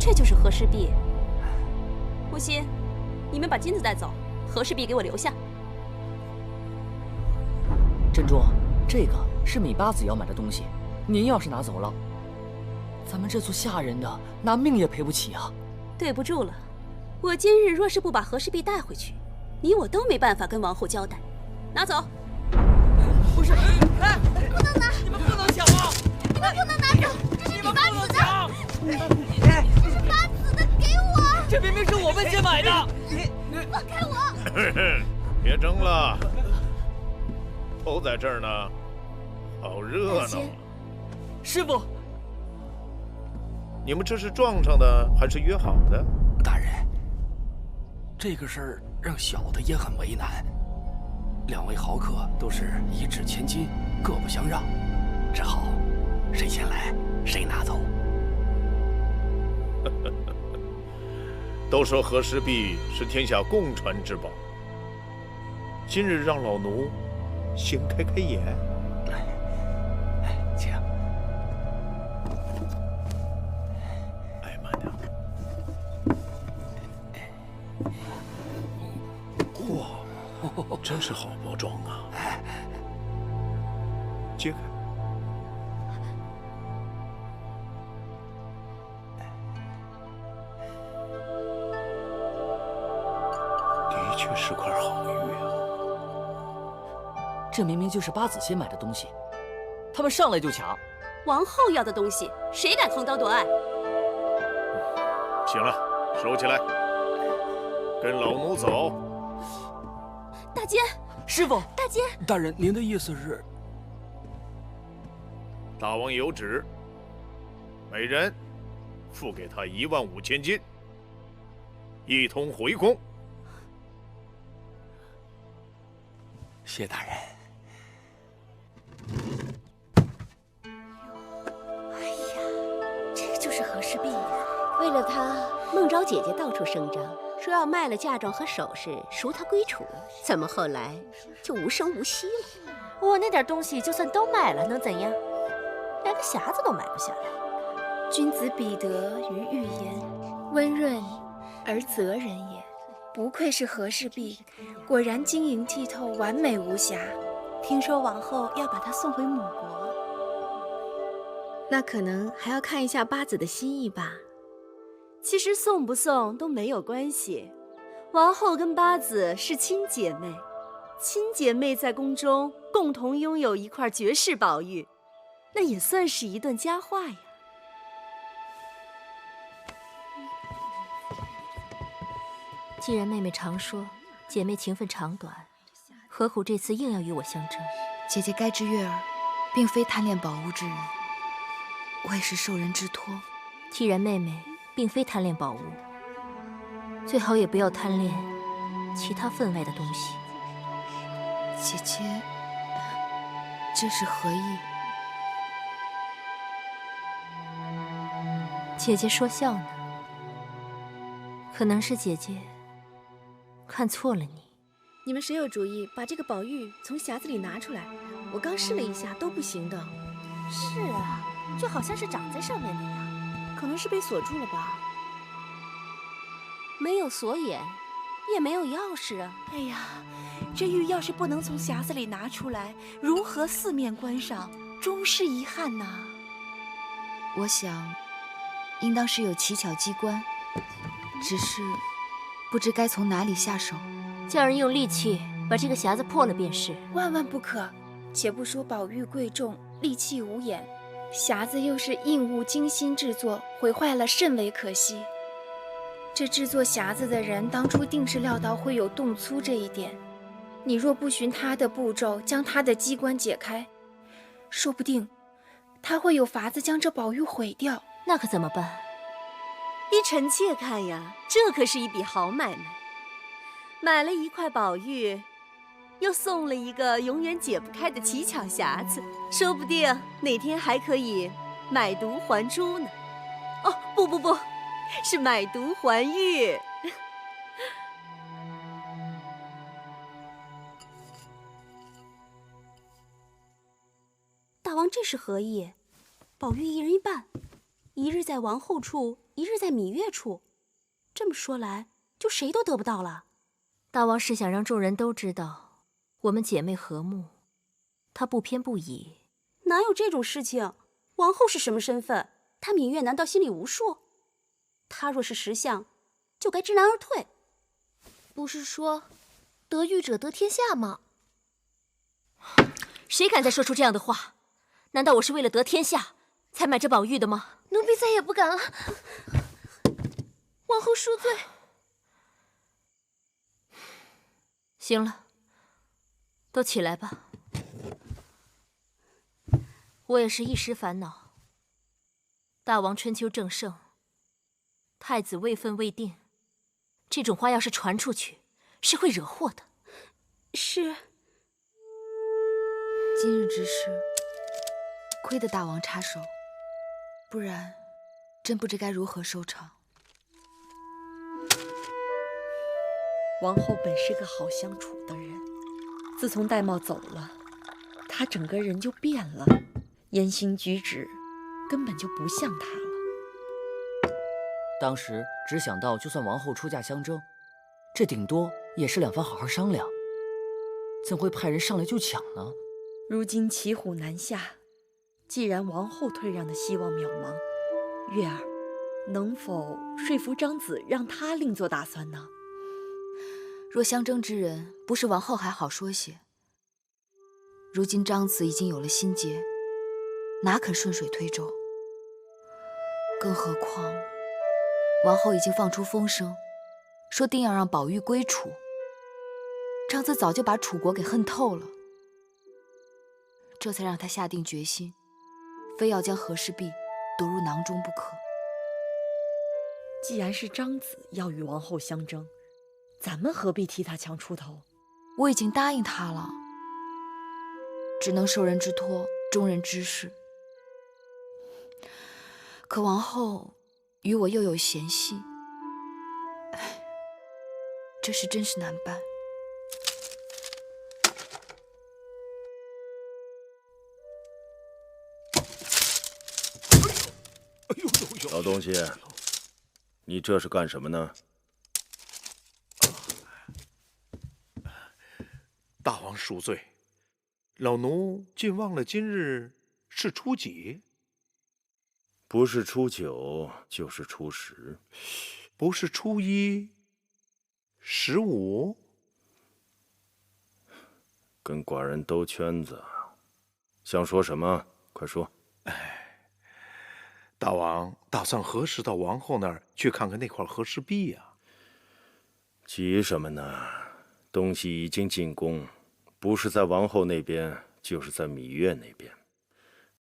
確就是和氏璧。不信，你们把金子带走，和氏璧给我留下。珍珠，这个是米八子要买的东西，您要是拿走了，咱们这族下人的拿命也赔不起啊！对不住了，我今日若是不把和氏璧带回去，你我都没办法跟王后交代。拿走！不是，哎，不能拿！你们不能抢啊！不能拿走，这是米八子的，这是八子的，给我！这明明是我们先買的！放开我！别争了，都在这儿呢，好热闹啊！师傅，你们这是撞上的还是约好的？大人，这个事儿让小的也很为难。两位豪客都是一掷千金，各不相让，只好谁先来谁拿走。都说和氏璧是天下共传之宝，今日让老奴先开开眼。来，请。哎，慢点。哇，真是好包装啊！揭开。的确是块好玉啊！这明明就是八子先买的东西，他们上来就抢。王后要的东西，谁敢横刀夺爱？行了，收起来，跟老奴走。大姐，师傅，大姐，大人，您的意思是？大王有旨，每人付给他15000金，一同回宫。谢大人。哎呀，这就是和氏璧呀！为了他，孟昭姐姐到处声张，说要卖了嫁妆和首饰赎她归楚，怎么后来就无声无息了？我那点东西就算都卖了，能怎样？连个匣子都买不下来。君子彼得于玉言，温润而泽人也。不愧是和氏璧，果然晶莹剔透，完美无瑕。听說王后要把她送回母國，那可能還要看一下八子的心意吧。其實送不送都沒有關係，王后跟八子是親姐妹，親姐妹在宮中共同擁有一塊絕世寶玉，那也算是一段佳話呀。既然妹妹常說姐妹情分長短，何苦這次硬要與我相爭？姐姐該知月兒並非貪戀寶物之人，我也是受人之托。既然妹妹並非貪戀寶物，最好也不要貪戀其他分外的東西。姐姐，這是何意？姐姐說笑呢，可能是姐姐看錯了你。你們誰有主意把這個寶玉從匣子裡拿出來？我剛試了一下，都不行的。是啊，就好像是長在上面那樣，可能是被鎖住了吧？沒有鎖眼，也沒有鑰匙啊！哎呀，這玉要是不能從匣子裡拿出來，如何四面觀賞，終是遺憾吶。我想，應當是有奇巧機關，只是不知該從哪裡下手。叫人用利器把這個匣子破了便是。萬萬不可！且不說寶玉貴重，利器無眼，匣子又是硬物精心製作，毀壞了甚為可惜。這製作匣子的人當初定是料到會有動粗這一點。你若不循他的步驟，將他的機關解開，說不定他會有法子將這寶玉毀掉。那可怎麼辦？依臣妾看呀，這可是一筆好買賣。買了一塊寶玉，又送了一個永遠解不開的奇巧匣子，說不定哪天還可以買櫝還珠呢。哦，不，是買櫝還玉。大王這是何意？寶玉一人一半，一日在王后處，一日在芈月處，這麼說來，就誰都得不到了。大王是想讓眾人都知道我們姐妹和睦，他不偏不倚。哪有這種事情？王後是什麼身份？他芈月難道心裡無數？他若是識相，就該知難而退。不是說得玉者得天下嗎？誰敢再說出這樣的話？難道我是為了得天下才買這寶玉的嗎？奴婢再也不敢了。王后恕罪。行了，都起來吧。我也是一时煩惱。大王春秋正盛，太子位分未定，這種話要是傳出去，是會惹禍的。是。今日之事，虧得大王插手，不然真不知該如何收場。王后本是个好相處的人，自從玳瑁走了，她整個人就變了，言行舉止根本就不像她了。當時只想到，就算王後出嫁相爭，這頂多也是兩番好好商量，怎會派人上來就搶呢？如今騎虎難下，既然王后退讓的希望渺茫，月兒能否說服張子，讓他另做打算呢？若相爭之人不是王後還好說些，如今張子已經有了心結，哪肯順水推舟？更何況王後已經放出風聲，說定要讓寶玉歸楚。張子早就把楚國給恨透了，這才讓他下定決心，非要將和氏璧奪入囊中不可。既然是張子要與王後相爭，咱們何必替他強出頭？我已經答應他了，只能受人之托，忠人之事。可王後與我又有嫌隙，哎，這事真是難辦。老東西，你這是幹什麼呢？大王恕罪，老奴竟忘了今日是初幾。不是初9，就是初10，不是初1、15。跟寡人兜圈子，想說什麼？快說。大王打算何時到王後那兒去看看那塊和氏璧呀？急什麼呢？東西已經進宮，不是在王後那邊，就是在芈月那邊。